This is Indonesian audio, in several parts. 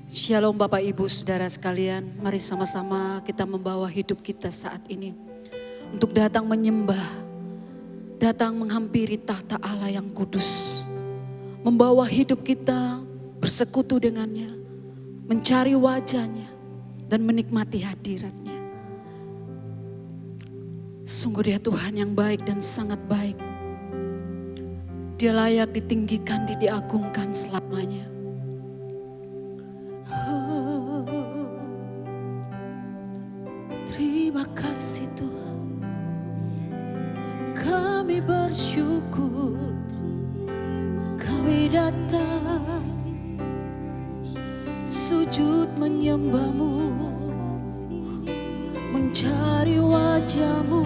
Shalom Bapak Ibu Saudara sekalian, mari sama-sama kita membawa hidup kita saat ini untuk datang menyembah, datang menghampiri tahta Allah yang kudus. Membawa hidup kita bersekutu dengannya, mencari wajahnya dan menikmati hadiratnya. Sungguh Dia Tuhan yang baik dan sangat baik. Dia layak ditinggikan, diagungkan selamanya. Terima kasih Tuhan, kami bersyukur, kami datang sujud menyembah-Mu, mencari wajah-Mu,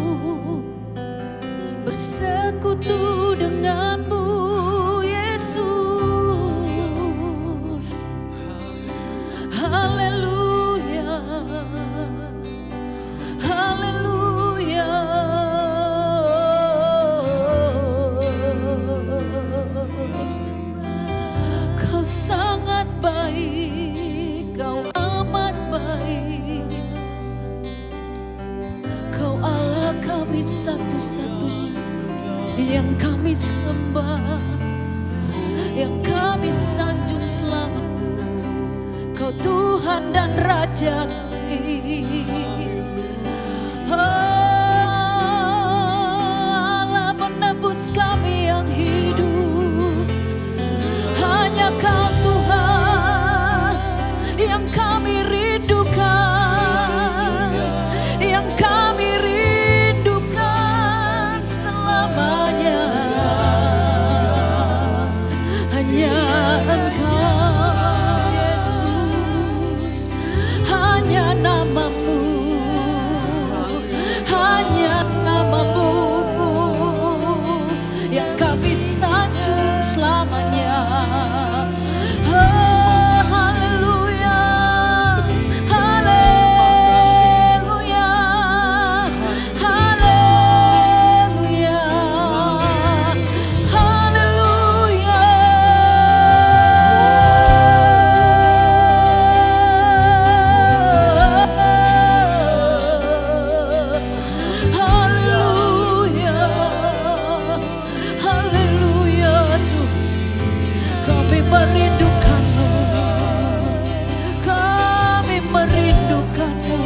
bersekutu dengan-Mu Yesus. Haleluya, haleluya. Kau sangat baik, Kau amat baik. Kau Allah kami satu-satunya yang kami sembah, yang kami sanjung selamanya. Kau Tuhan dan Raja kami. Allah menebus kami yang hidup. Hanya Kau Tuhan yang kami rindukan, yang kami rindukan selamanya. Hanya Engkau Yesus, hanya nama-Mu, hanya nama-Mu yang kami sanjung selamanya. Oh, haleluya, haleluya, haleluya, haleluya. Haleluya, haleluya Tuhan, kami merindukan-Mu, kami merindukan-Mu,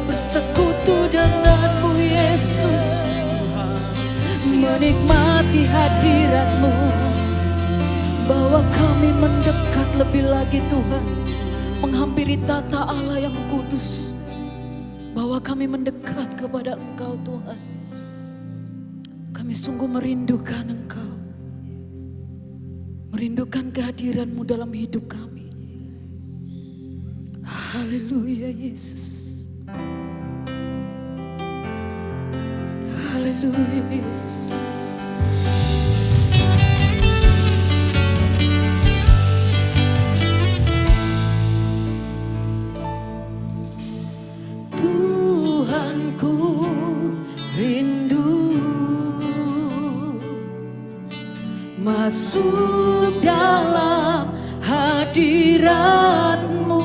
bersekutu dengan-Mu Yesus, menikmati hadirat-Mu. Bawa kami mendekat lebih lagi Tuhan, menghampiri tata Allah yang kudus. Bawa kami mendekat kepada Engkau Tuhan. Kami sungguh merindukan Engkau, merindukan kehadiran-Mu dalam hidup kami. Haleluya Yesus, haleluya Yesus. Tuhanku rindu masuk dalam hadirat-Mu.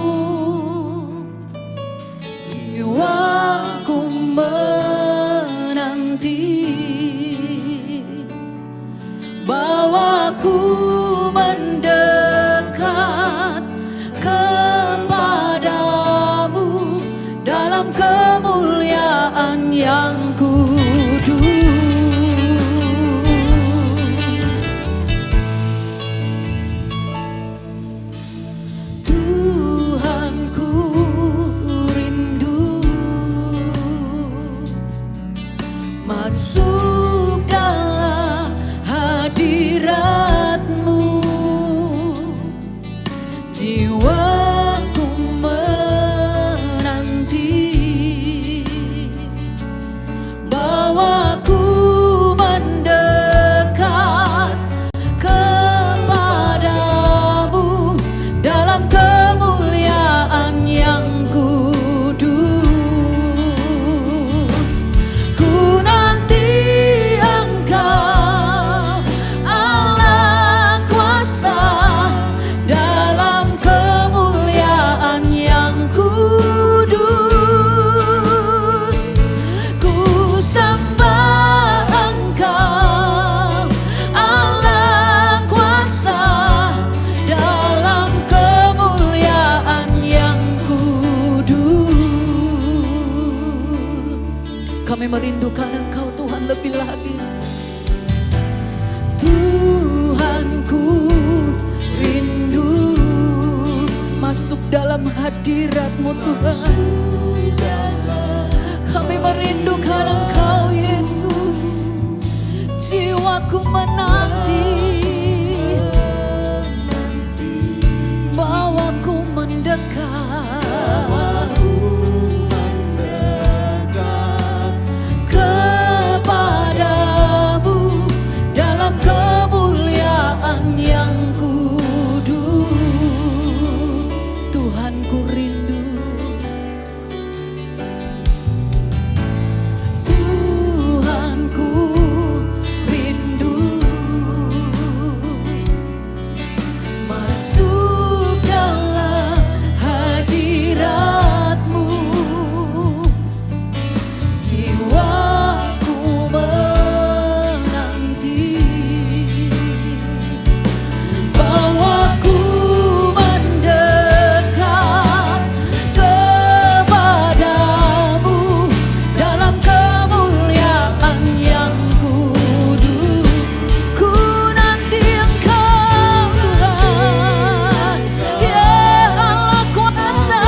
Jiwaku menanti, bawaku mendekat kepadamu dalam kemuliaan yang kudus. Tuhanku rindu masuk dalam hadirat-Mu. Jiwaku menanti, bawaku mendekat kepadamu dalam kemuliaan yang kudus. Ku nanti Engkau Allah kuasa dalam kemuliaan merindukan Engkau Tuhan lebih lagi. Tuhanku rindu masuk dalam hadirat-Mu Tuhan. Kami merindukan Engkau Yesus. Jiwaku menanti, bawaku mendekat kepadamu dalam kemuliaan yang kudus. Tuhan ku rindu, Tuhanku rindu masuk dalam hadirat-Mu. Jiwaku menanti, bawaku mendekat kepadamu dalam kemuliaan yang kudus. Ku nanti Engkau Tuhan, ya Allah kuasa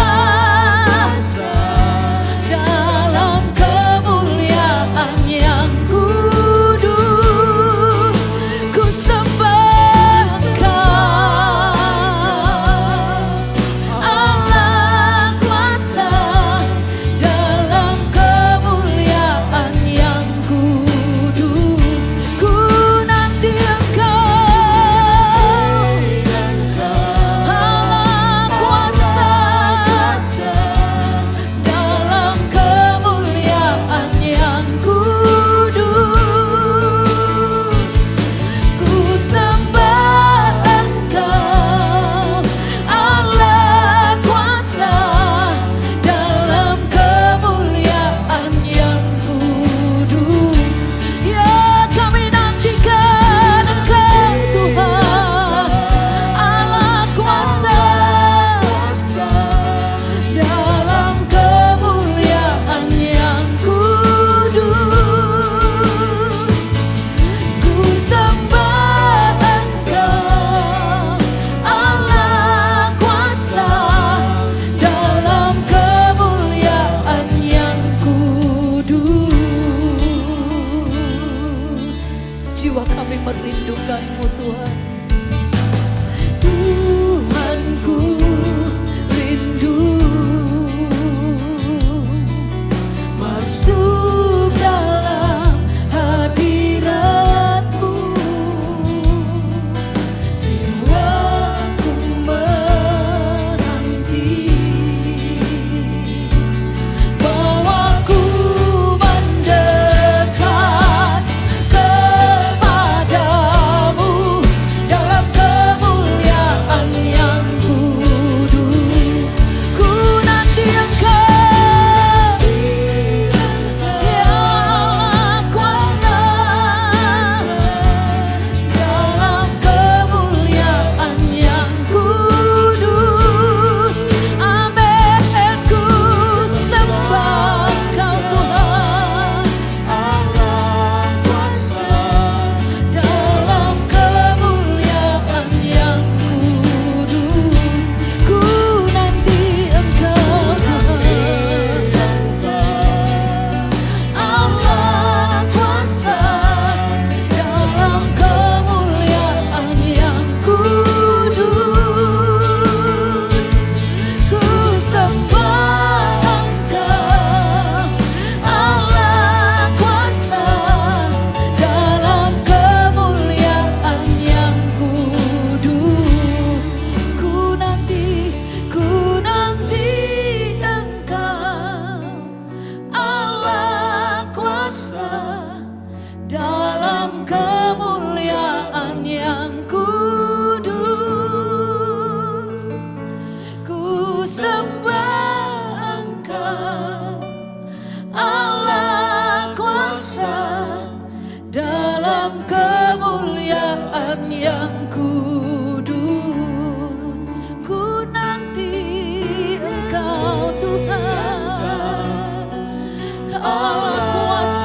dalam kemuliaan yang kudus. Ku sembah Engkau, Allah kuasa dalam kemuliaan yang kudus. Ku nanti Engkau, Allah kuasa dalam kemuliaan yang kudus. Ku sembah Engkau, Allah kuasa dalam kemuliaan yang kudus. Ya kami nantikan Engkau Tuhan, Allah kuasa dalam kemuliaan yang kudus. Ku sembah Engkau, Allah kuasa dalam kemuliaan yang kudus. Jiwa kami merindukan-Mu Tuhan. Tuhanku rindu masuk dalam hadirat-Mu. Jiwaku menanti, bawaku mendekat kepadamu dalam kemuliaan yang kudus. Ku nanti Engkau, ya Allah kuasa dalam kemuliaan yang kudus. Amin. Ku sembah Engkau Tuhan, Allah kuasa dalam kemuliaan yang kudus. Ku nanti Engkau Tuhan, Allah kuasa dalam kemuliaan yang kudus. Ku sembah Engkau, Allah kuasa dalam kemuliaan yang kudus. Ku nanti Engkau, Allah kuasa dalam kemuliaan yang kudus. Ku sembah Engkau, Allah kuasa dalam kemuliaan yang kudus. Ku nanti Engkau Tuhan, Allah kuasa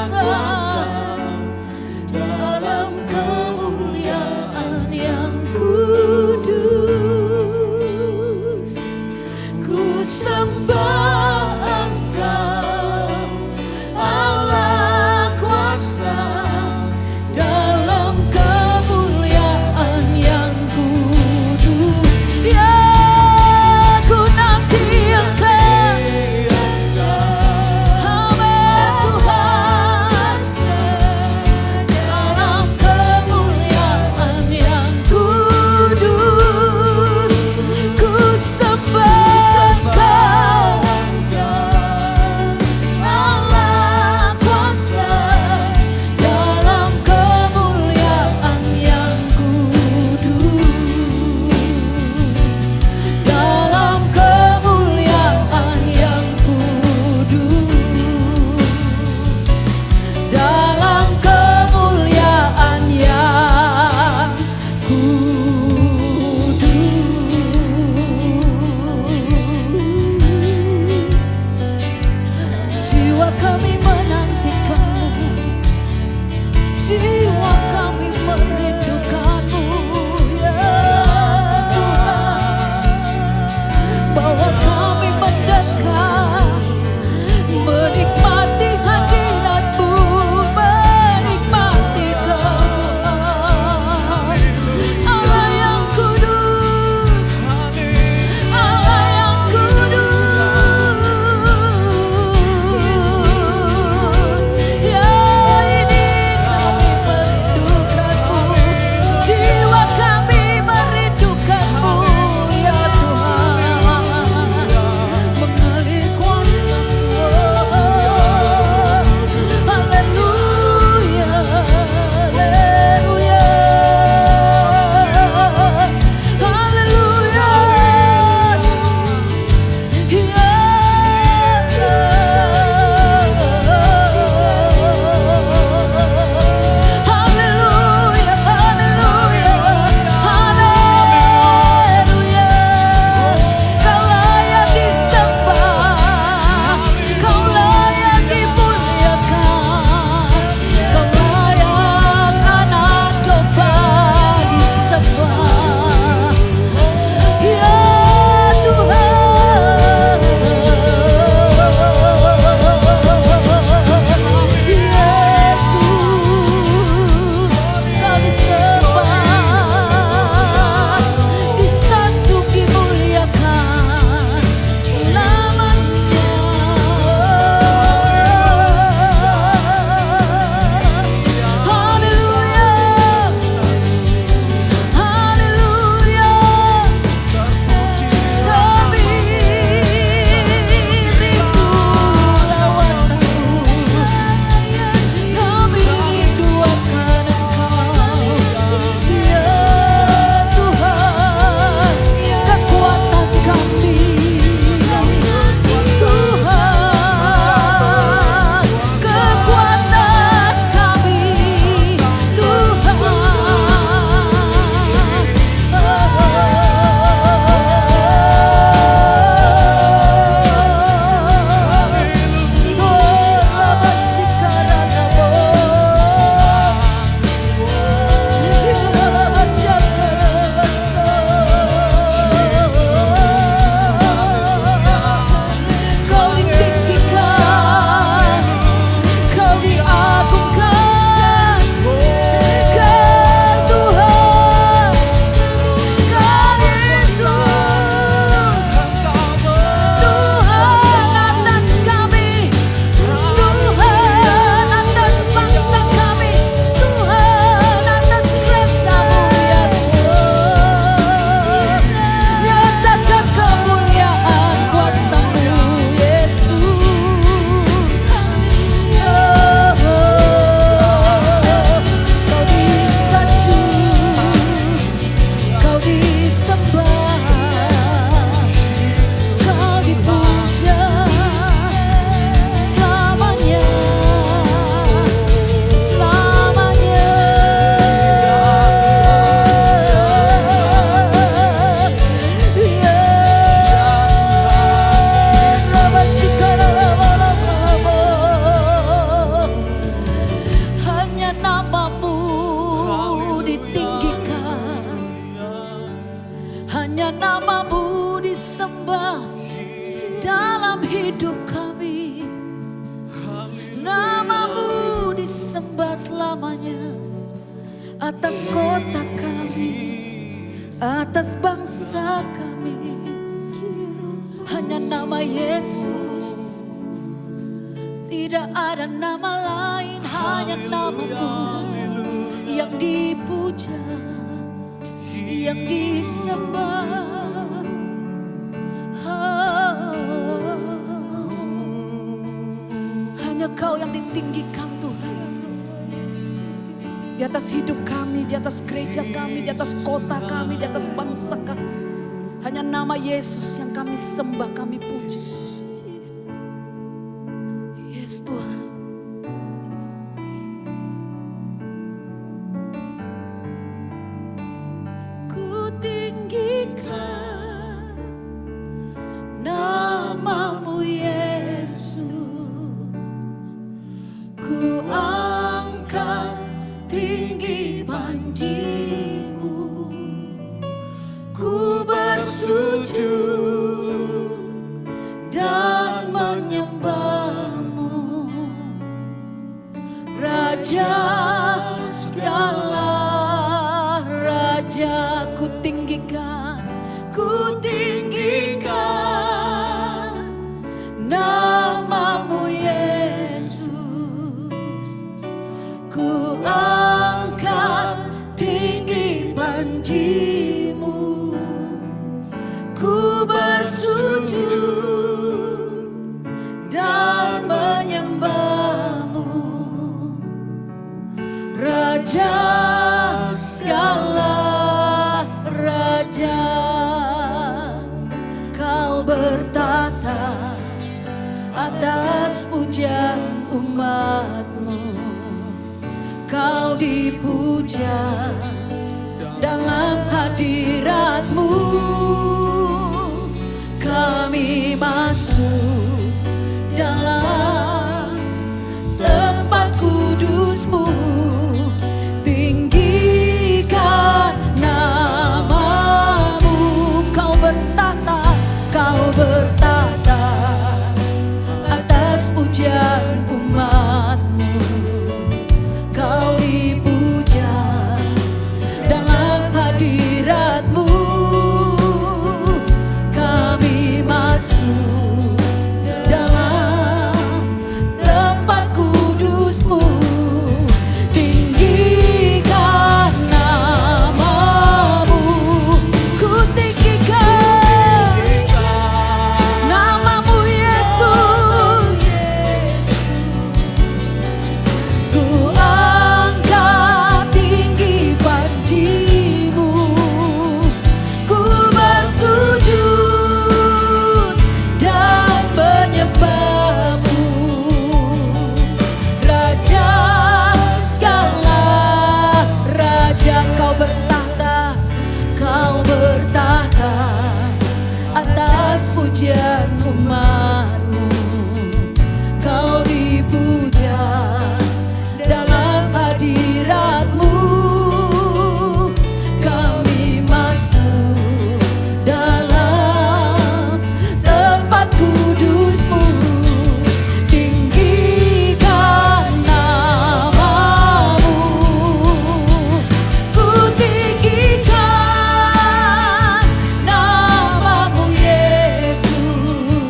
namamu disembah dalam hidup kami. Namamu disembah selamanya atas kota kami, atas bangsa kami. Hanya nama Yesus, tidak ada nama lain, hanya namamu yang dipuja, yang disembah. Hanya Kau yang ditinggikan Tuhan, di atas hidup kami, di atas gereja kami, di atas kota kami, di atas bangsa kami. Hanya nama Yesus yang kami sembah, kami puji. Yes Tuhan. Ku tinggikan namamu Yesus, ku angkat tinggi panjimu, ku bersujud dan menyembahmu, Raja segala raja. Ku tinggikan namamu Yesus, ku angkat tinggi panjimu, ku bersujud dan menyembahmu, Raja segala raja. Kau bertata atas pujian umatmu, Kau dipuja dalam hadiratmu. Kami masuk dalam tempat kudusmu, tinggikan namamu. Kau bertata atas pujian umatmu, Kau dipuja dalam hadiratmu. Kami masuk dalam tempat kudusmu, tinggikan namamu. Ku tinggikan namamu Yesus, ku angkat tinggi panjimu, ku bersujud dan menyembahmu, Raja segala raja. Kau bertata atas pujian umatmu, Kau dipuja dalam hadiratmu. Kami masuk dalam tempat kudusmu, tinggikan namamu. Ku tinggikan namamu Yesus,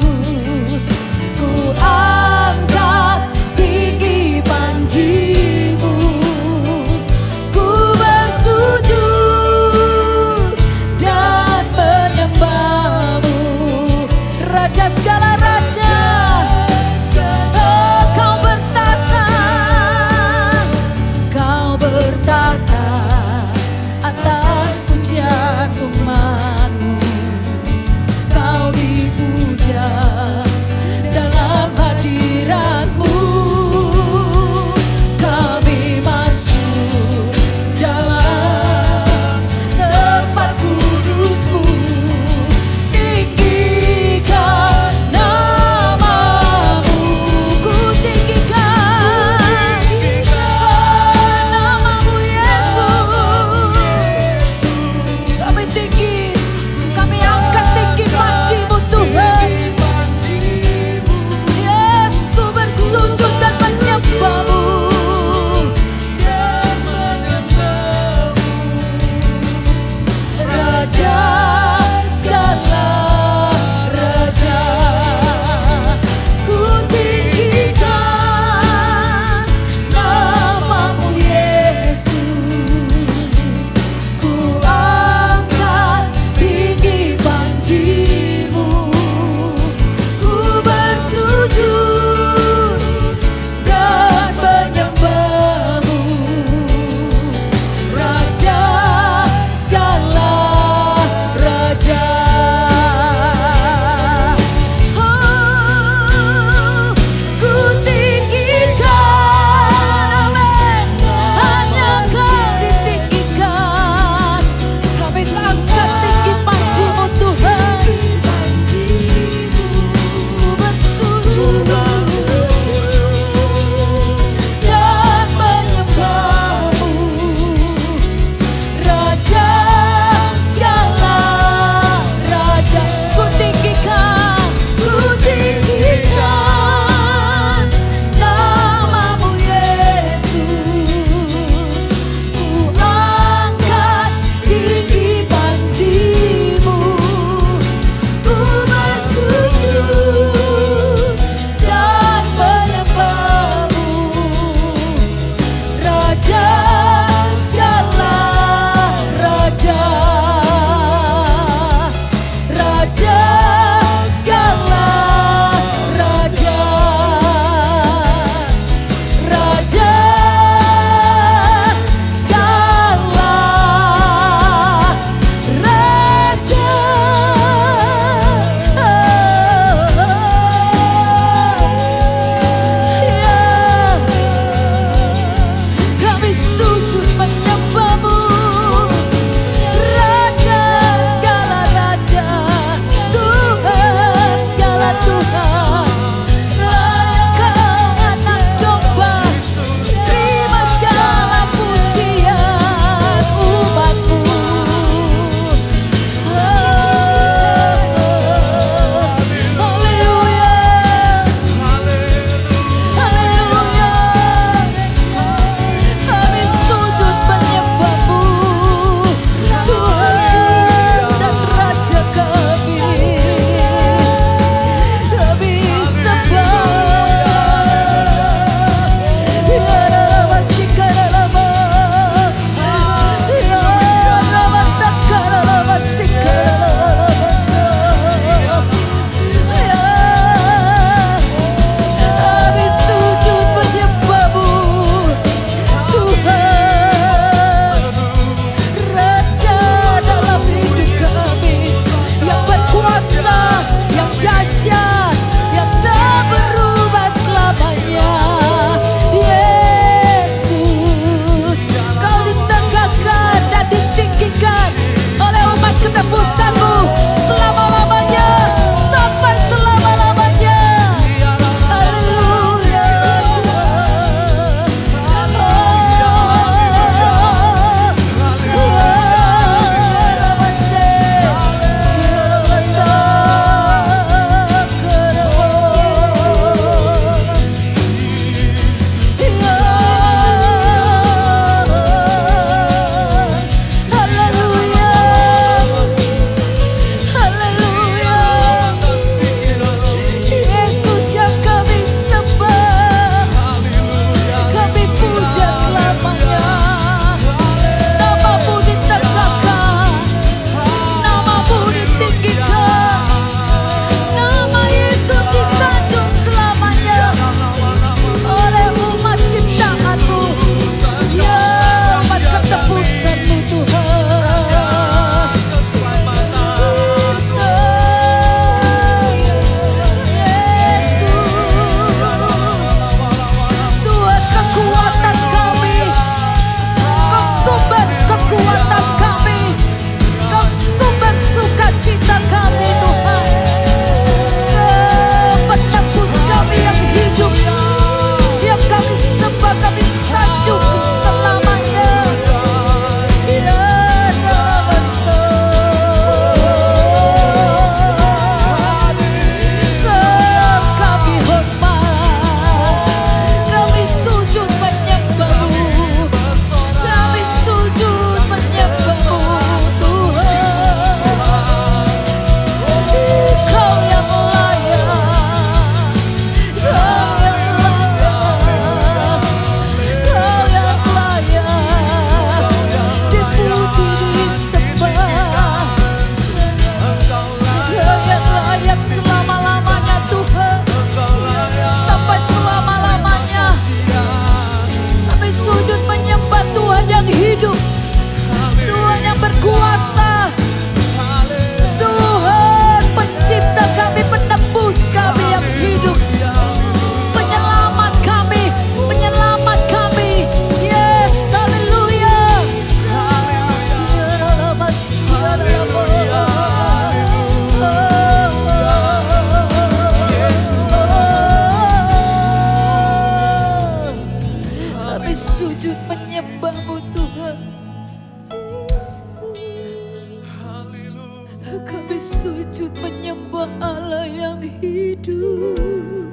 sujud menyembah Allah yang hidup,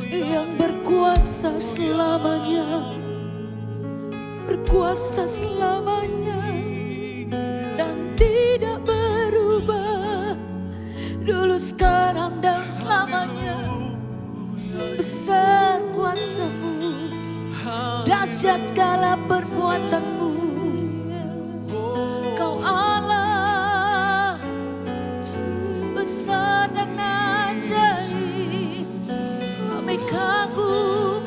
yang berkuasa selamanya, berkuasa selamanya dan tidak berubah, dulu sekarang dan selamanya. Besar kuasa-Mu, dahsyat segala perbuatan-Mu. Kau Allah besar dan ajaib. Kami kagum,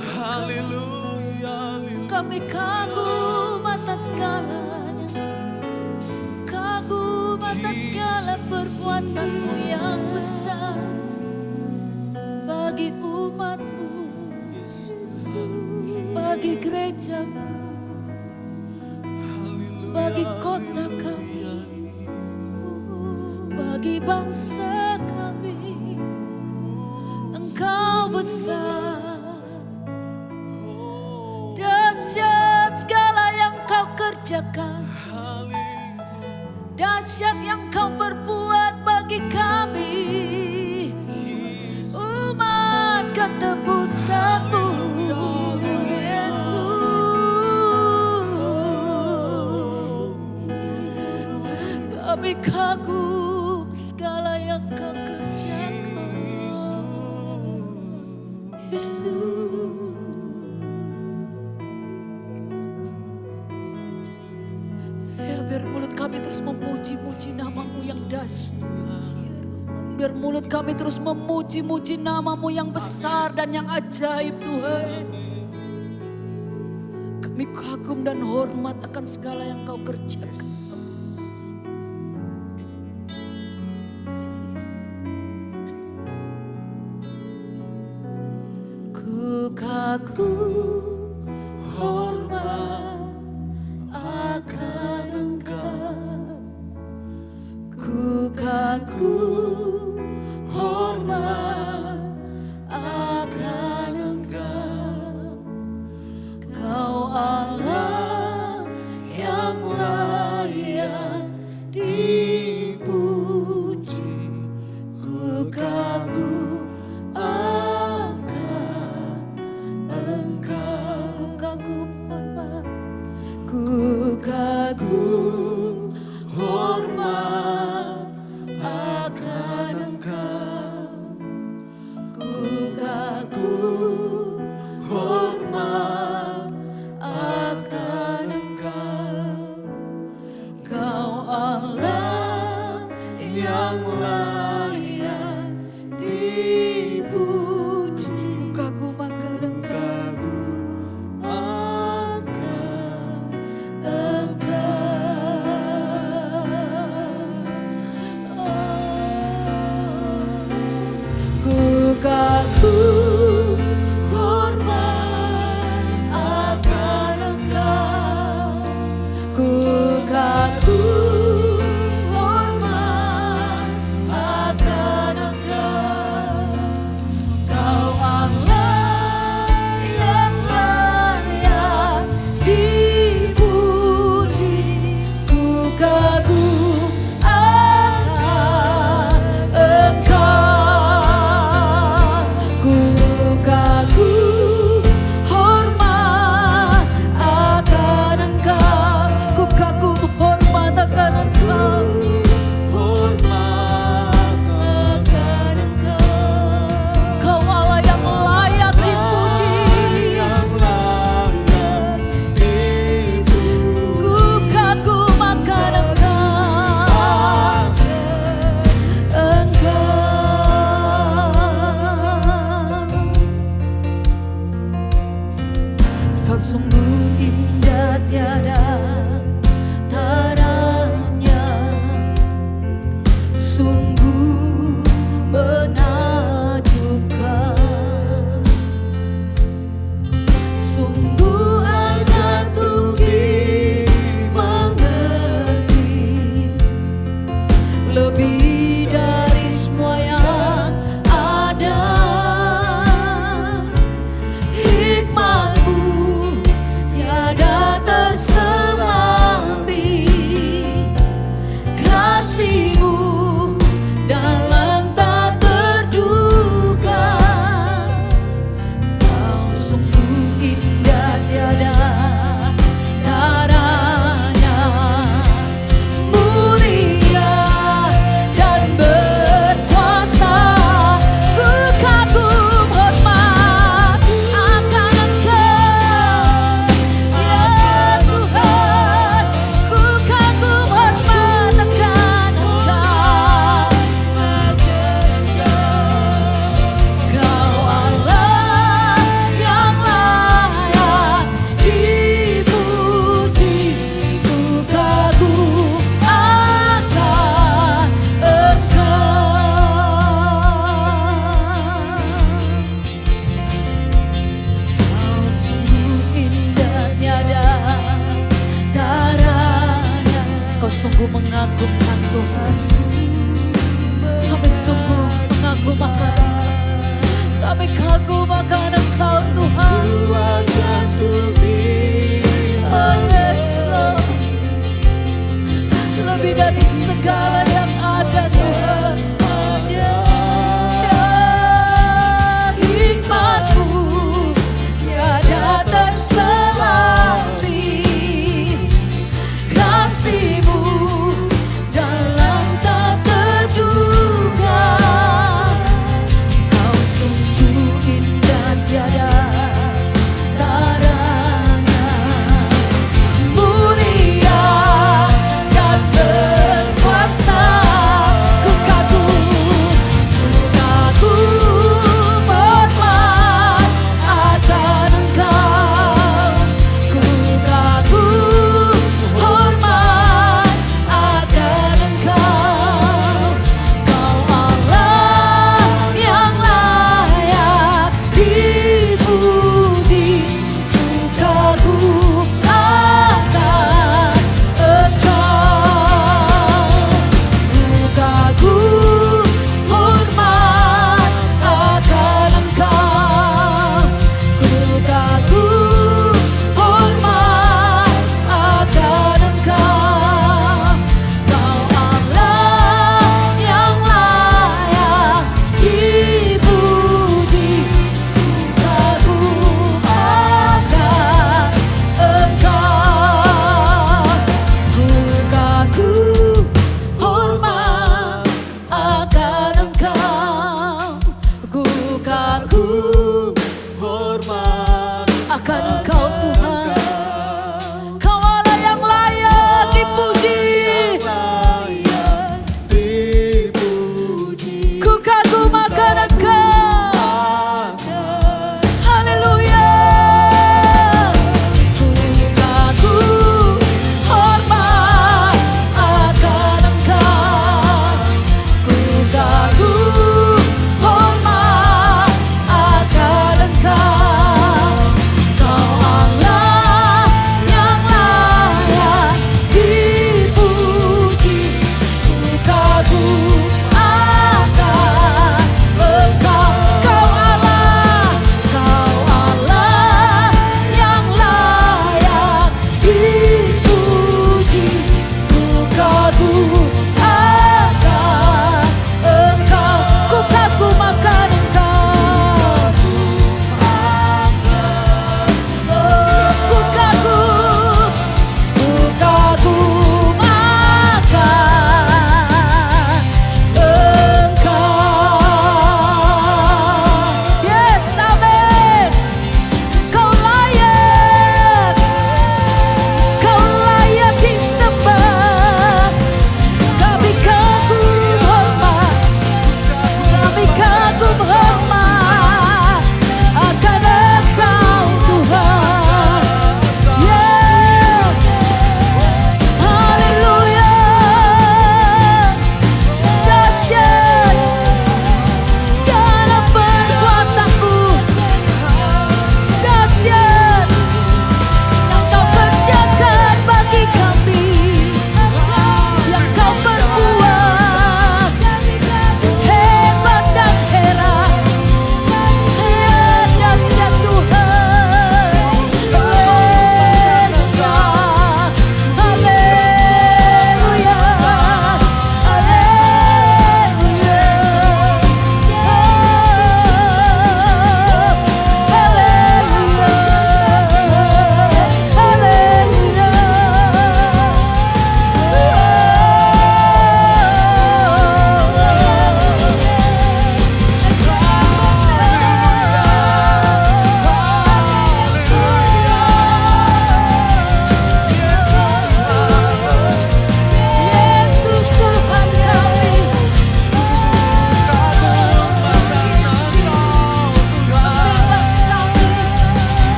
kami kagum atas segalanya, kagum atas segala perbuatan-Mu yang besar bagi umat-Mu, bagi gereja-Mu, bagi kota kami, bagi bangsa kami. Engkau besar, dahsyat segala yang Kau kerjakan, dahsyat yang Kau berbuat bagi kami, umat ketebusan-Mu, Yesus. Kami kagum segala yang Kau kerjakan, Yesus. Ya, biar mulut kami terus memuji-muji nama-Mu yang dahsyat. Biar mulut kami terus memuji-muji nama-Mu yang besar dan yang ajaib, Tuhan. Kami kagum dan hormat akan segala yang Kau kerjakan. Ku kagum, hormat akan Engkau. Ku kagum, hormat akan Engkau. Kau Allah yang layak dipuji. Ku kagum akan Engkau. Ku kagum, hormat. Ku kagum, hormat akan Engkau. Ku kagum, hormat akan Engkau. Kau Allah yang layak dipuji. Ku kagum akan Engkau, akan Engkau. Ku kagum, hormat akan Engkau. Ku kagum, hormat akan Engkau. Kau Allah yang layak dipuji. Ku kagum akan Engkau. Ku kagum, hormat akan Engkau. Ku kagum, hormat akan Engkau. Hormat akan Engkau. Kau Allah yang layak dipuji. Ku kagum akan Engkau. Kau sungguh indah tiada taranya, sungguh menakjubkan, sungguh aja untuk dimengerti, lebih dari semua yang ada. Hikmat-Mu tiada tersemambi, kasih-Mu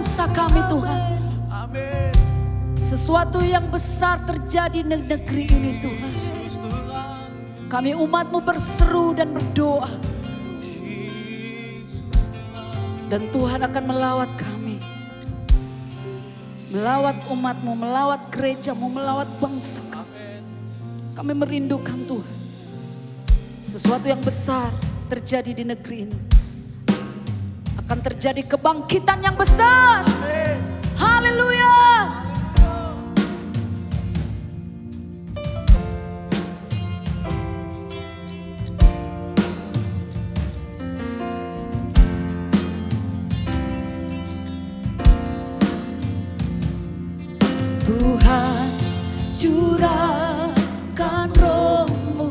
bangsa kami Tuhan. Sesuatu yang besar terjadi di negeri ini Tuhan. Kami umat-Mu berseru dan berdoa. Dan Tuhan akan melawat kami. Melawat umat-Mu, melawat gereja-Mu, melawat bangsa kami. Kami merindukan Tuhan. Sesuatu yang besar terjadi di negeri ini. Akan terjadi kebangkitan yang besar. Haleluya. Tuhan, curahkan Roh-Mu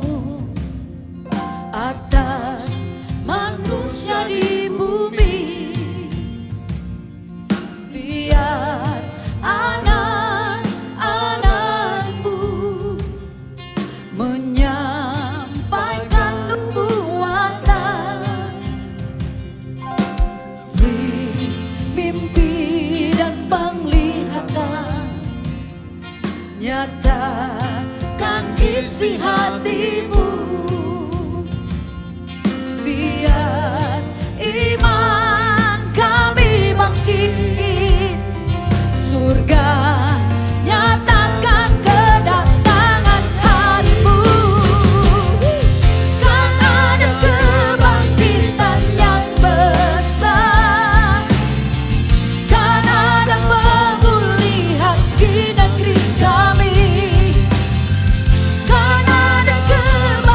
atas manusia di bumi. Biar anak-anak-Mu menyampaikan nubuatan, beri mimpi dan penglihatan, nyatakan isi hati-Mu. Biar iman kami bangkit, surga nyatakan kedatangan hari-Mu. Kan ada kebangkitan yang besar, kan ada pemulihan di negeri kami, kan ada kebangkitan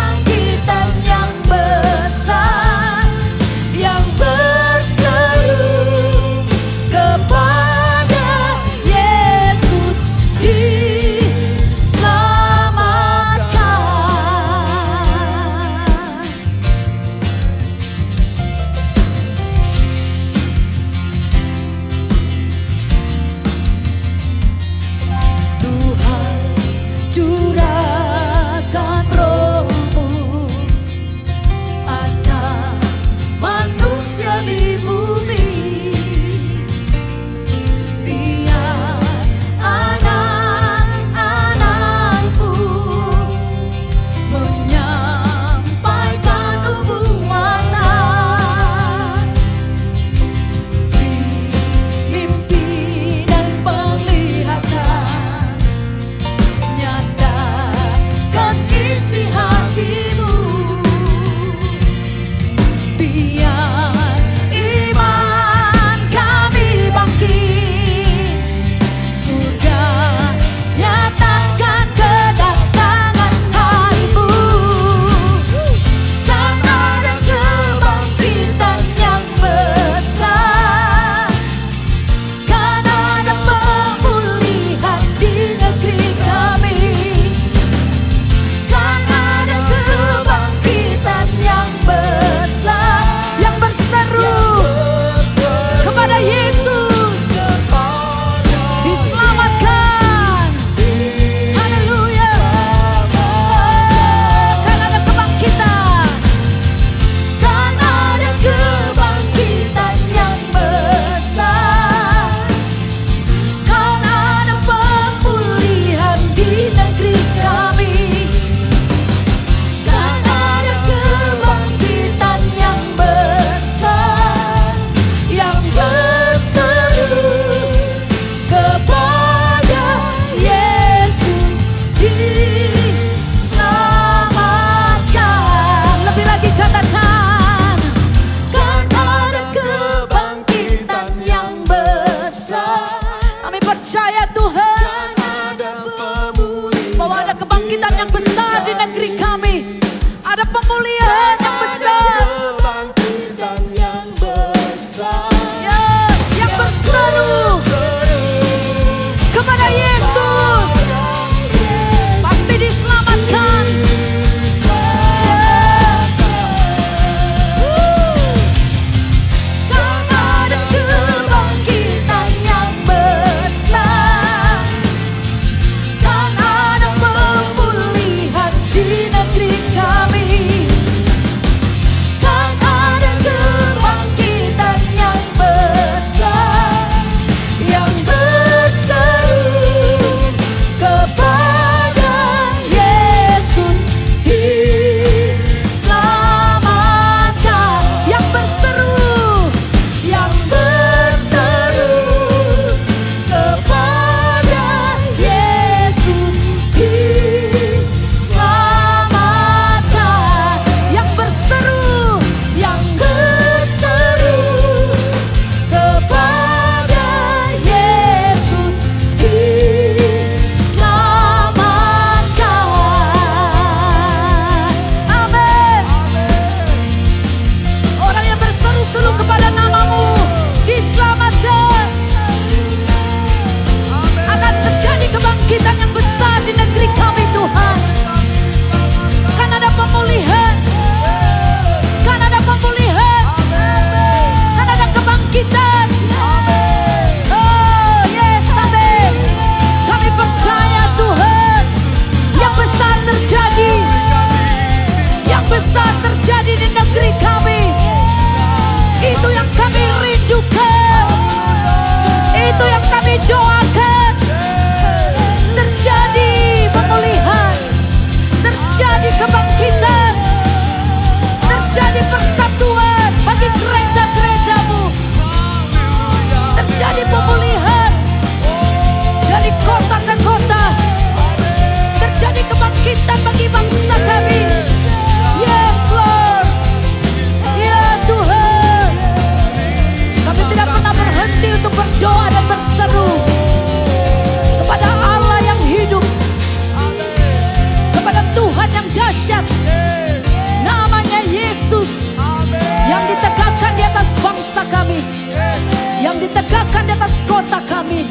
kota kami.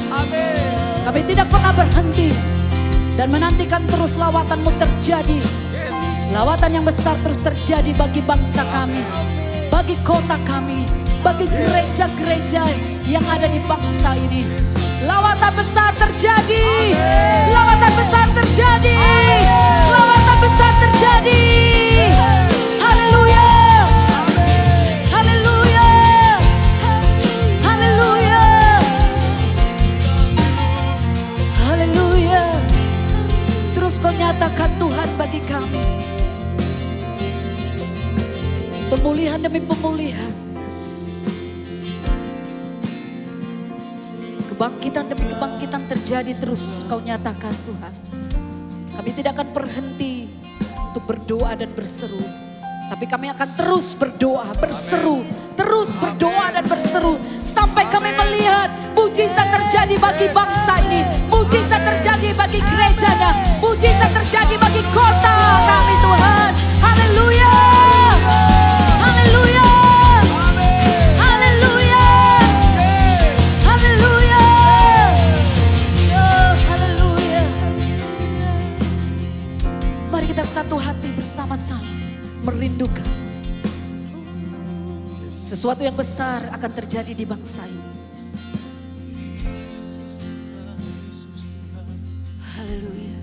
Kami tidak pernah berhenti dan menantikan terus lawatan-Mu terjadi. Lawatan yang besar terus terjadi bagi bangsa kami, bagi kota kami, bagi gereja-gereja yang ada di bangsa ini. Lawatan besar terjadi, lawatan besar terjadi, lawatan besar terjadi. Haleluya, haleluya, haleluya, haleluya. Terus Kau nyatakan Tuhan bagi kami pemulihan demi pemulihan, kebangkitan demi kebangkitan terjadi terus Kau nyatakan Tuhan. Kami tidak akan berhenti untuk berdoa dan berseru, tapi kami akan terus berdoa, berseru, terus berdoa dan berseru sampai kami melihat mujizat terjadi bagi bangsa ini, mujizat terjadi bagi gerejanya, mujizat terjadi bagi kota kami Tuhan. Haleluya, haleluya, haleluya, haleluya, oh, haleluya. Mari kita satu hati bersama-sama merindukan sesuatu yang besar akan terjadi di bangsa ini. Haleluya.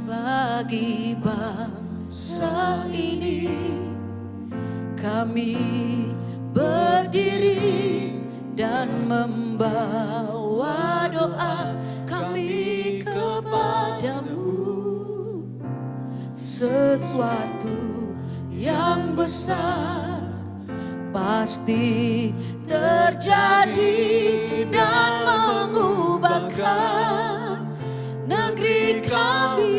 Bagi bangsa ini kami berdiri dan membawa doa kami kepadamu. Sesuatu yang besar pasti terjadi dan mengubahkan negeri kami.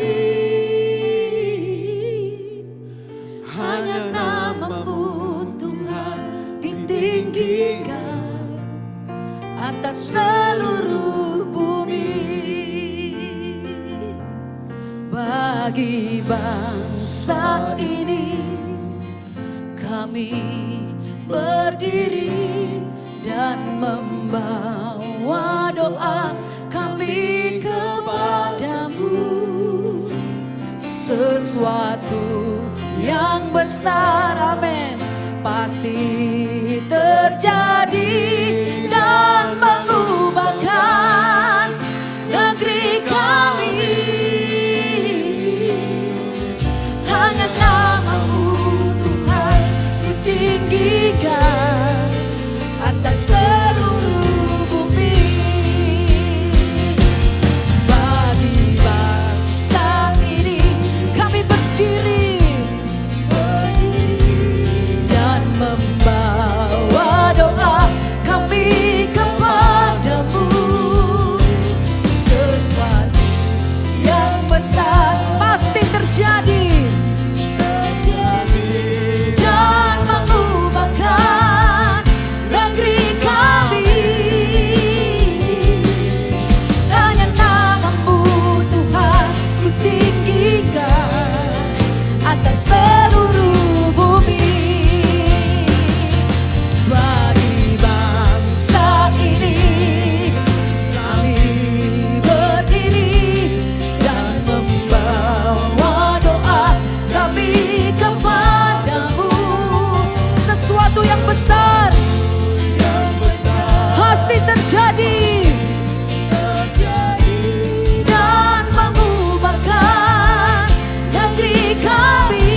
Hanya nama-Mu Tuhan ditinggikan atas seluruh bumi. Bagi bangsa ini kami berdiri dan membawa doa kami kepadamu. Sesuatu yang besar, amin, pasti terjadi dan mengubahkan negeri kami. Hanya nama-Mu Tuhan ditinggikan atas seluruh bumi. Bagi bangsa ini kami berdiri dan membawa doa kami kepadamu. Sesuatu yang besar pasti terjadi dan mengubahkan negeri kami. Hanya nama-Mu Tuhan ku tinggikan atas seluruh bumi. Bagi bangsa ini kami berdiri dan membawa doa kami kepadamu. Sesuatu yang besar pasti terjadi dan mengubahkan negeri kami.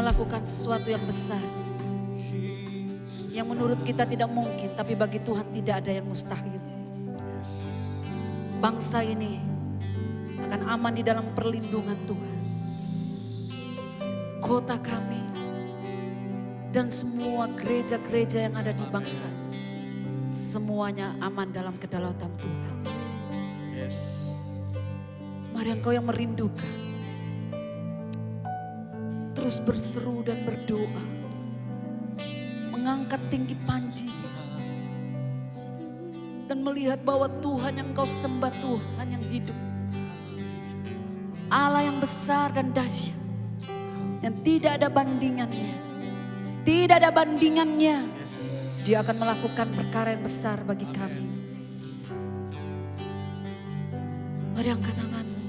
melakukan sesuatu yang besar. Yang menurut kita tidak mungkin, tapi bagi Tuhan tidak ada yang mustahil. Bangsa ini akan aman di dalam perlindungan Tuhan. Kota kami dan semua gereja-gereja yang ada di bangsa, semuanya aman dalam kedaulatan Tuhan. Mari engkau yang merindukan, terus berseru dan berdoa, mengangkat tinggi panji dan melihat bahwa Tuhan yang kau sembah, Tuhan yang hidup, Allah yang besar dan dahsyat, yang tidak ada bandingannya. Tidak ada bandingannya. Dia akan melakukan perkara yang besar bagi kami. Mari angkat tanganmu.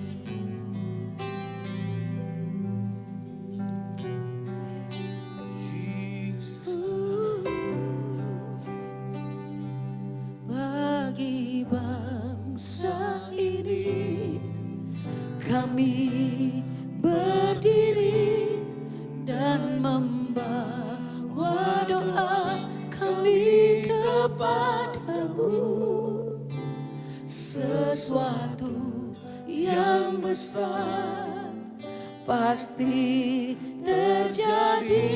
Bagi bangsa ini kami berdiri dan membawa doa kami kepadamu. Sesuatu yang besar pasti terjadi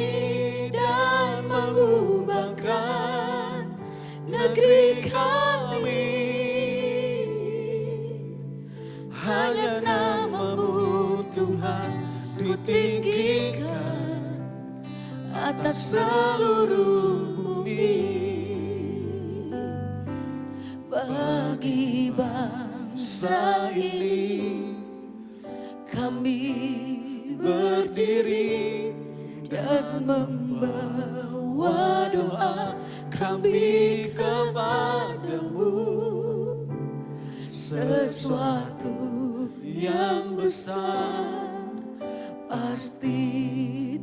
dan mengubahkan negeri kami. Hanya nama-Mu Tuhan kutinggikan atas seluruh bumi. Bagi bangsa ini kami berdiri dan membawa doa kami kepadamu. Sesuatu yang besar pasti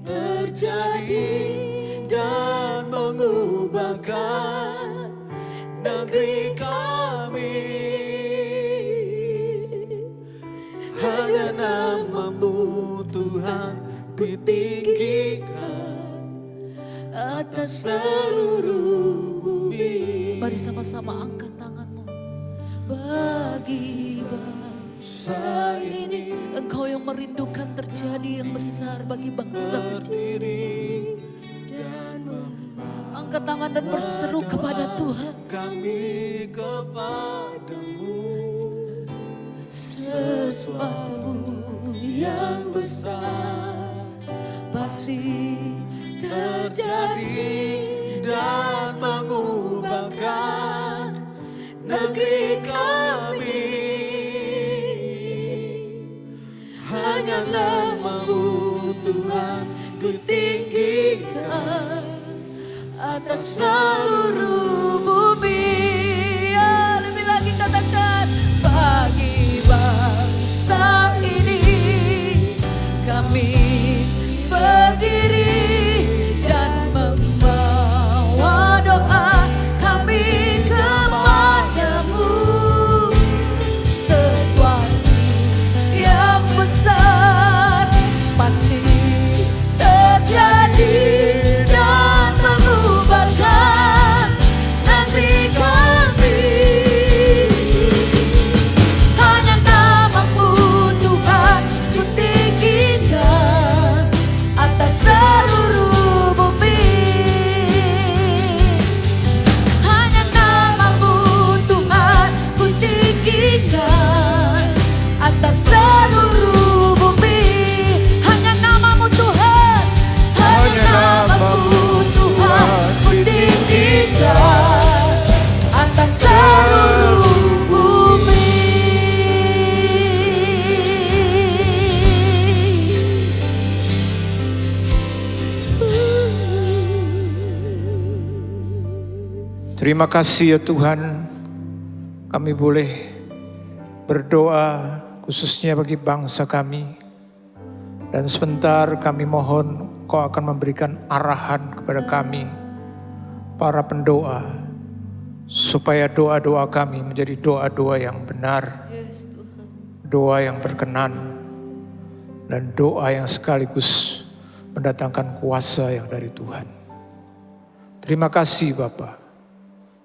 terjadi dan mengubahkan negeri kami. Hanya nama-Mu Tuhan kutinggikan atas seluruh bumi. Mari sama-sama angkat tanganmu. Bagi bangsa ini, Engkau yang merindukan terjadi yang besar bagi bangsa ini. Angkat tangan dan berseru kepada Tuhan. Kami kepadamu. Sesuatu yang besar pasti terjadi dan mengubahkan negeri kami. Hanya nama-Mu Tuhan kutinggikan atas seluruh bumi. Ya, lebih lagi katakan, bagi bangsa ini kami berdiri dan membawa doa kami kepadamu. Sesuatu yang besar pasti terjadi dan mengubahkan negeri kami. Hanya nama-Mu Tuhan kutinggikan atas seluruh bumi. Hanya nama-Mu Tuhan kutinggikan atas seluruh bumi. Hanya nama-Mu Tuhan, hanya nama-Mu Tuhan kutinggikan atas seluruh bumi. Terima kasih ya Tuhan, kami boleh berdoa khususnya bagi bangsa kami. Dan sebentar kami mohon Kau akan memberikan arahan kepada kami, para pendoa, supaya doa-doa kami menjadi doa-doa yang benar, doa yang berkenan, dan doa yang sekaligus mendatangkan kuasa yang dari Tuhan. Terima kasih Bapa.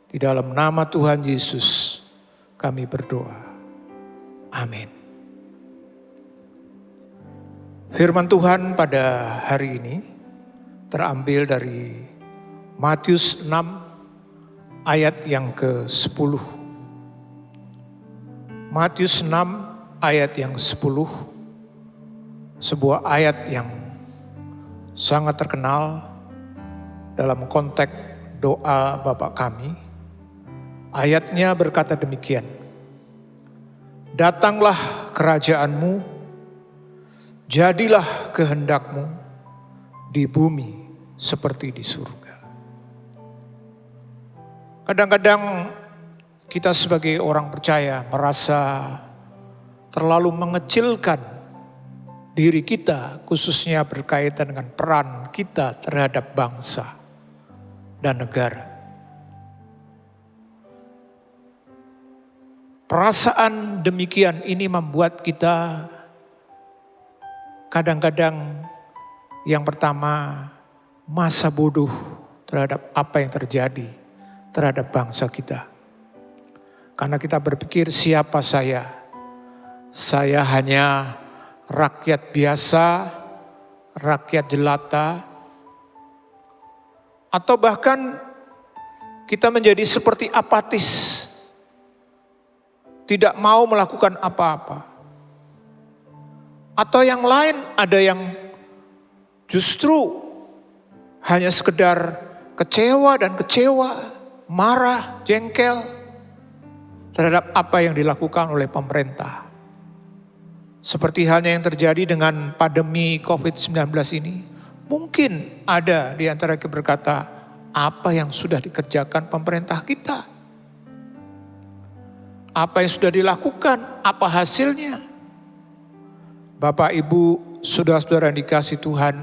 Di dalam nama Tuhan Yesus kami berdoa. Amin. Firman Tuhan pada hari ini terambil dari Matius 6 ayat yang ke-10. Matius 6 ayat yang 10, sebuah ayat yang sangat terkenal dalam konteks doa Bapa kami. Ayatnya berkata demikian, "Datanglah kerajaanmu, jadilah kehendakmu di bumi seperti di surga." Kadang-kadang kita sebagai orang percaya merasa terlalu mengecilkan diri kita, khususnya berkaitan dengan peran kita terhadap bangsa dan negara. Perasaan demikian ini membuat kita kadang-kadang yang pertama masa bodoh terhadap apa yang terjadi terhadap bangsa kita. Karena kita berpikir siapa saya? Saya hanya rakyat biasa, rakyat jelata. Atau bahkan kita menjadi seperti apatis. Tidak mau melakukan apa-apa. Atau yang lain ada yang justru hanya sekedar kecewa dan kecewa, marah, jengkel terhadap apa yang dilakukan oleh pemerintah. Seperti halnya yang terjadi dengan pandemi COVID-19 ini. Mungkin ada di antara kita berkata, apa yang sudah dikerjakan pemerintah kita? Apa yang sudah dilakukan? Apa hasilnya? Bapak, Ibu, saudara-saudara yang dikasihi Tuhan,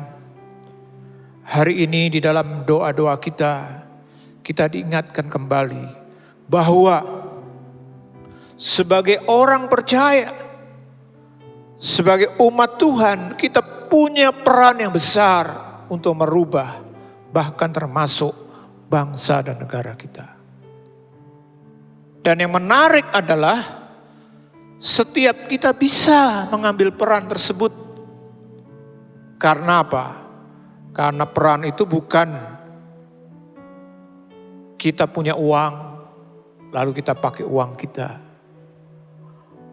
hari ini di dalam doa-doa kita diingatkan kembali bahwa sebagai orang percaya, sebagai umat Tuhan, kita punya peran yang besar untuk merubah, bahkan termasuk bangsa dan negara kita. Dan yang menarik adalah setiap kita bisa mengambil peran tersebut. Karena apa? Karena peran itu bukan kita punya uang, lalu kita pakai uang kita.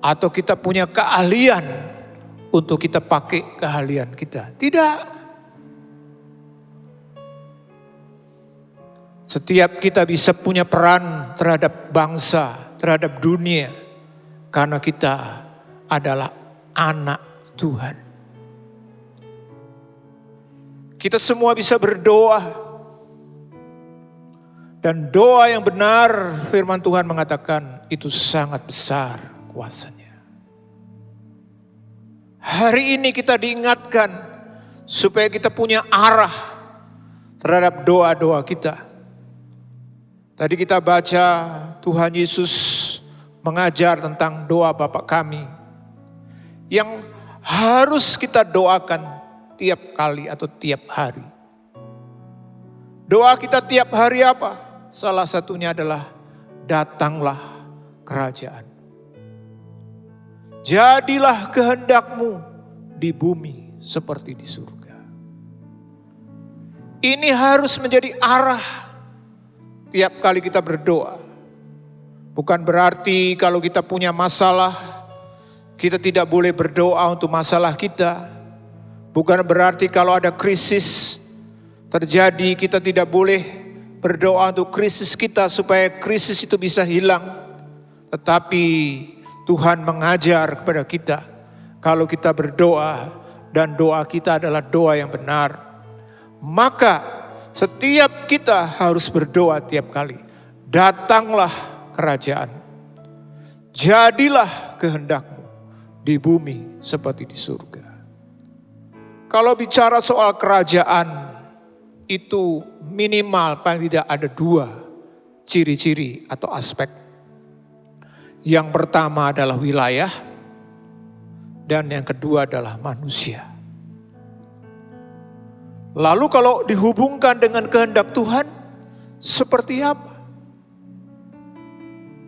Atau kita punya keahlian untuk kita pakai keahlian kita. Tidak. Setiap kita bisa punya peran terhadap bangsa, terhadap dunia. Karena kita adalah anak Tuhan. Kita semua bisa berdoa. Dan doa yang benar, firman Tuhan mengatakan itu sangat besar kuasanya. Hari ini kita diingatkan supaya kita punya arah terhadap doa-doa kita. Tadi kita baca Tuhan Yesus mengajar tentang doa Bapa kami yang harus kita doakan tiap kali atau tiap hari. Doa kita tiap hari apa? Salah satunya adalah datanglah kerajaan. Jadilah kehendakmu di bumi seperti di surga. Ini harus menjadi arah tiap kali kita berdoa. Bukan berarti kalau kita punya masalah, kita tidak boleh berdoa untuk masalah kita. Bukan berarti kalau ada krisis terjadi, kita tidak boleh berdoa untuk krisis kita supaya krisis itu bisa hilang. Tetapi Tuhan mengajar kepada kita, kalau kita berdoa dan doa kita adalah doa yang benar, maka setiap kita harus berdoa tiap kali. Datanglah kerajaan. Jadilah kehendakmu di bumi seperti di surga. Kalau bicara soal kerajaan, itu minimal paling tidak ada dua ciri-ciri atau aspek. Yang pertama adalah wilayah, dan yang kedua adalah manusia. Lalu kalau dihubungkan dengan kehendak Tuhan, seperti apa?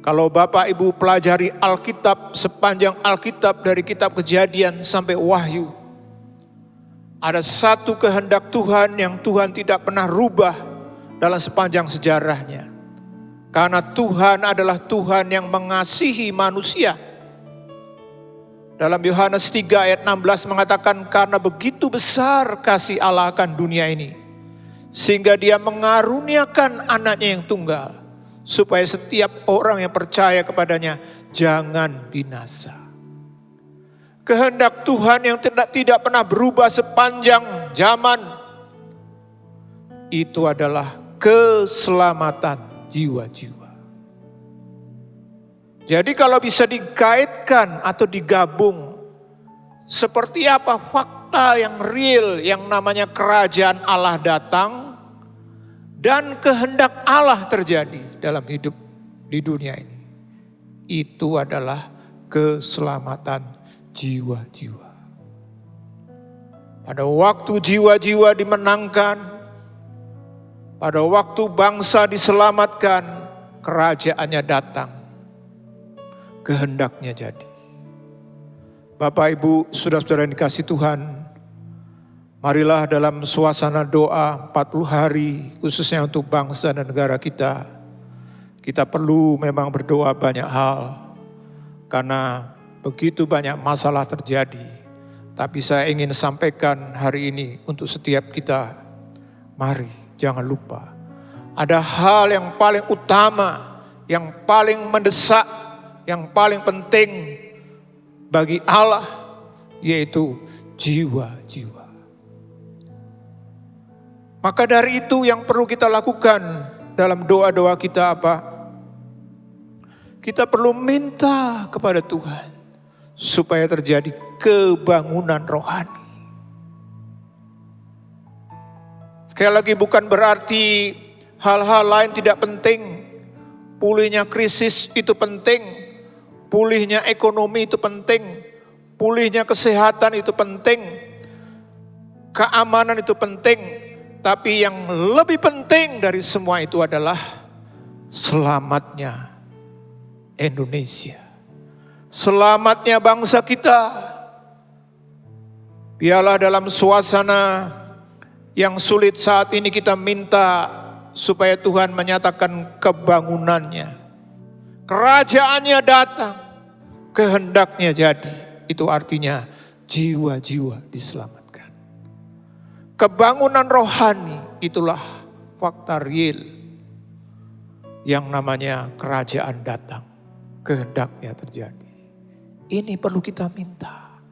Kalau Bapak Ibu pelajari Alkitab, sepanjang Alkitab dari kitab Kejadian sampai Wahyu, ada satu kehendak Tuhan yang Tuhan tidak pernah rubah dalam sepanjang sejarahnya. Karena Tuhan adalah Tuhan yang mengasihi manusia. Dalam Yohanes 3 ayat 16 mengatakan, karena begitu besar kasih Allah akan dunia ini, sehingga dia mengaruniakan anaknya yang tunggal, supaya setiap orang yang percaya kepadanya jangan binasa. Kehendak Tuhan yang tidak pernah berubah sepanjang zaman, itu adalah keselamatan jiwa-jiwa. Jadi kalau bisa dikaitkan atau digabung, seperti apa fakta yang real yang namanya kerajaan Allah datang dan kehendak Allah terjadi dalam hidup di dunia ini. Itu adalah keselamatan jiwa-jiwa. Pada waktu jiwa-jiwa dimenangkan, pada waktu bangsa diselamatkan, kerajaannya datang. Kehendaknya jadi. Bapak Ibu, saudara-saudara yang dikasihi Tuhan, marilah dalam suasana doa 40 hari, khususnya untuk bangsa dan negara kita. Kita perlu memang berdoa banyak hal, karena begitu banyak masalah terjadi. Tapi saya ingin sampaikan hari ini untuk setiap kita, mari jangan lupa. Ada hal yang paling utama, yang paling mendesak, yang paling penting bagi Allah, yaitu jiwa-jiwa. Maka dari itu yang perlu kita lakukan dalam doa-doa kita apa? Kita perlu minta kepada Tuhan supaya terjadi kebangunan rohani. Sekali lagi, bukan berarti hal-hal lain tidak penting. Pulihnya krisis itu penting. Pulihnya ekonomi itu penting, pulihnya kesehatan itu penting, keamanan itu penting. Tapi yang lebih penting dari semua itu adalah selamatnya Indonesia. Selamatnya bangsa kita. Biarlah dalam suasana yang sulit saat ini kita minta supaya Tuhan menyatakan kebangunannya. Kerajaannya datang, kehendaknya jadi. Itu artinya jiwa-jiwa diselamatkan. Kebangunan rohani itulah fakta real yang namanya kerajaan datang, kehendaknya terjadi. Ini perlu kita minta.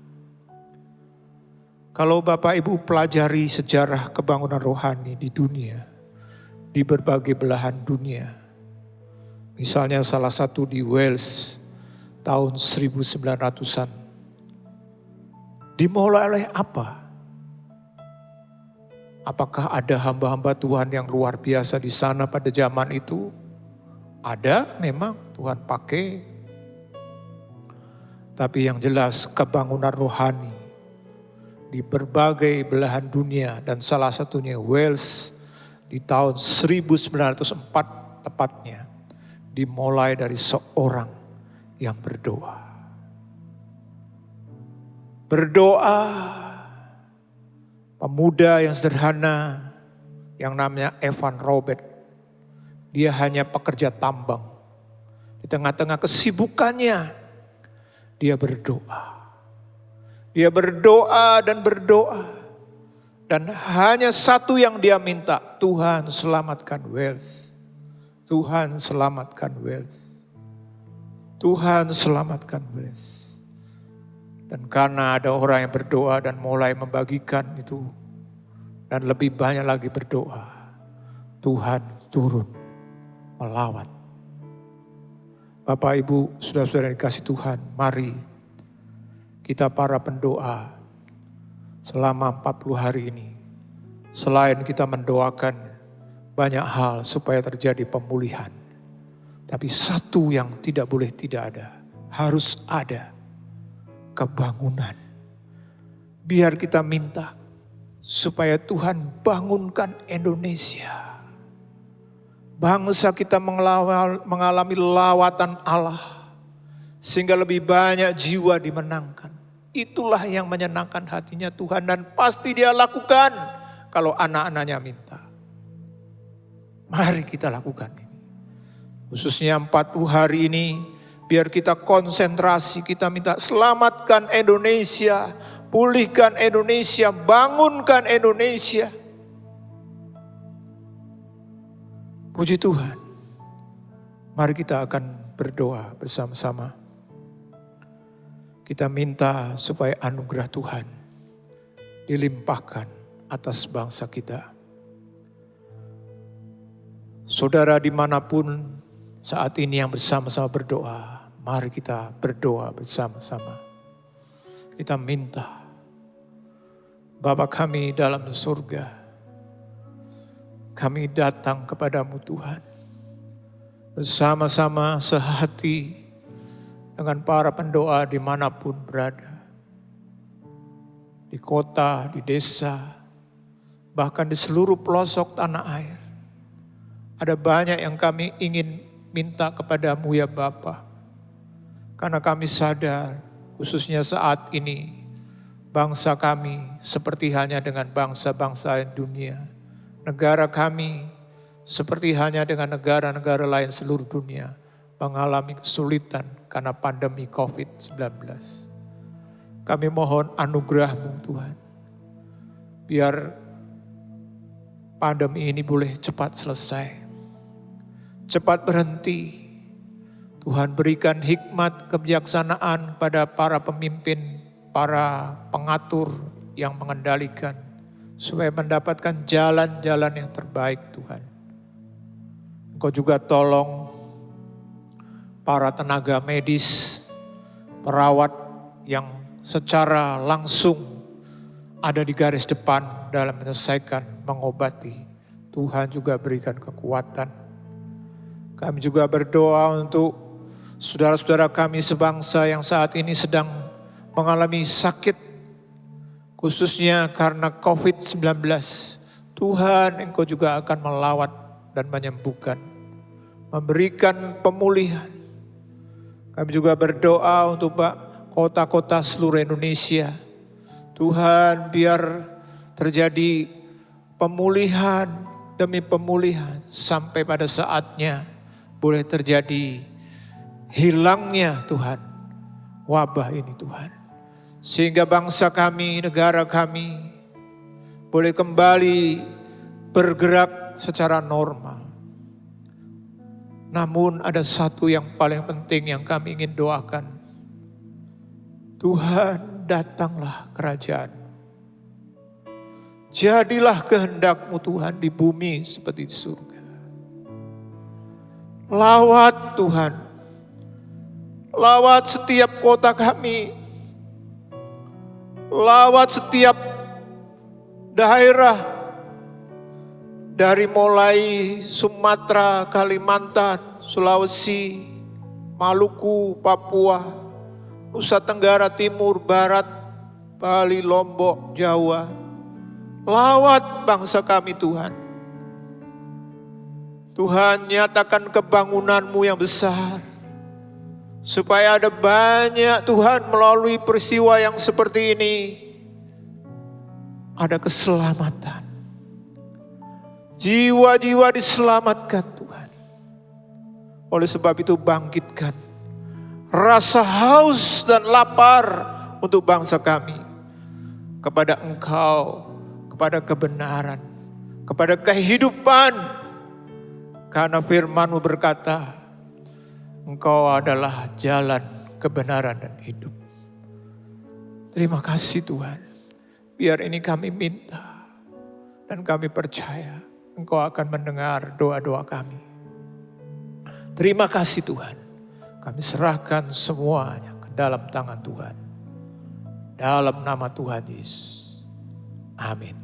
Kalau Bapak Ibu pelajari sejarah kebangunan rohani di dunia, di berbagai belahan dunia, misalnya salah satu di Wales tahun 1900-an. Dimulai oleh apa? Apakah ada hamba-hamba Tuhan yang luar biasa di sana pada zaman itu? Ada, memang Tuhan pakai. Tapi yang jelas kebangunan rohani di berbagai belahan dunia dan salah satunya Wales di tahun 1904 tepatnya. Dimulai dari seorang yang berdoa. Berdoa, pemuda yang sederhana yang namanya Evan Robert. Dia hanya pekerja tambang. Di tengah-tengah kesibukannya, dia berdoa. Dia berdoa dan berdoa. Dan hanya satu yang dia minta, Tuhan selamatkan Wales. Tuhan selamatkan Wales. Tuhan selamatkan Wales. Dan karena ada orang yang berdoa dan mulai membagikan itu. Dan lebih banyak lagi berdoa. Tuhan turun melawat. Bapak Ibu, saudara-saudara yang dikasih Tuhan, mari kita para pendoa selama 40 hari ini. Selain kita mendoakan banyak hal supaya terjadi pemulihan. Tapi satu yang tidak boleh tidak ada. Harus ada kebangunan. Biar kita minta supaya Tuhan bangunkan Indonesia. Bangsa kita mengalami lawatan Allah, sehingga lebih banyak jiwa dimenangkan. Itulah yang menyenangkan hatinya Tuhan, dan pasti Dia lakukan kalau anak-anaknya minta. Mari kita lakukan ini. Khususnya 40 hari ini, biar kita konsentrasi, kita minta selamatkan Indonesia, pulihkan Indonesia, bangunkan Indonesia. Puji Tuhan. Mari kita akan berdoa bersama-sama. Kita minta supaya anugerah Tuhan dilimpahkan atas bangsa kita. Saudara dimanapun saat ini yang bersama-sama berdoa, mari kita berdoa bersama-sama. Kita minta, Bapa kami dalam surga, kami datang kepadamu Tuhan, bersama-sama sehati dengan para pendoa dimanapun berada. Di kota, di desa, bahkan di seluruh pelosok tanah air. Ada banyak yang kami ingin minta kepadamu ya Bapa. Karena kami sadar, khususnya saat ini, bangsa kami seperti hanya dengan bangsa-bangsa dunia. Negara kami seperti hanya dengan negara-negara lain seluruh dunia mengalami kesulitan karena pandemi COVID-19. Kami mohon anugerah-Mu Tuhan. Biar pandemi ini boleh cepat selesai. Cepat berhenti. Tuhan berikan hikmat kebijaksanaan pada para pemimpin, para pengatur yang mengendalikan. Supaya mendapatkan jalan-jalan yang terbaik Tuhan. Engkau juga tolong para tenaga medis, perawat yang secara langsung ada di garis depan dalam menyelesaikan, mengobati. Tuhan juga berikan kekuatan. Kami juga berdoa untuk saudara-saudara kami sebangsa yang saat ini sedang mengalami sakit, khususnya karena COVID-19, Tuhan Engkau juga akan melawat dan menyembuhkan, memberikan pemulihan. Kami juga berdoa untuk kota-kota seluruh Indonesia. Tuhan biar terjadi pemulihan demi pemulihan sampai pada saatnya boleh terjadi hilangnya Tuhan wabah ini Tuhan. Sehingga bangsa kami, negara kami boleh kembali bergerak secara normal. Namun ada satu yang paling penting yang kami ingin doakan. Tuhan, datanglah kerajaan. Jadilah kehendak-Mu Tuhan di bumi seperti di surga. Lawat Tuhan. Lawat setiap kota kami. Lawat setiap daerah dari mulai Sumatera, Kalimantan, Sulawesi, Maluku, Papua, Nusa Tenggara Timur, Barat, Bali, Lombok, Jawa. Lawat bangsa kami Tuhan. Tuhan nyatakan kebangunan-Mu yang besar. Supaya ada banyak Tuhan melalui peristiwa yang seperti ini. Ada keselamatan. Jiwa-jiwa diselamatkan Tuhan. Oleh sebab itu bangkitkan rasa haus dan lapar untuk bangsa kami. Kepada Engkau, kepada kebenaran, kepada kehidupan. Karena firman-Mu berkata, Engkau adalah jalan, kebenaran, dan hidup. Terima kasih Tuhan. Biar ini kami minta. Dan kami percaya Engkau akan mendengar doa-doa kami. Terima kasih Tuhan. Kami serahkan semuanya ke dalam tangan Tuhan. Dalam nama Tuhan Yesus. Amin.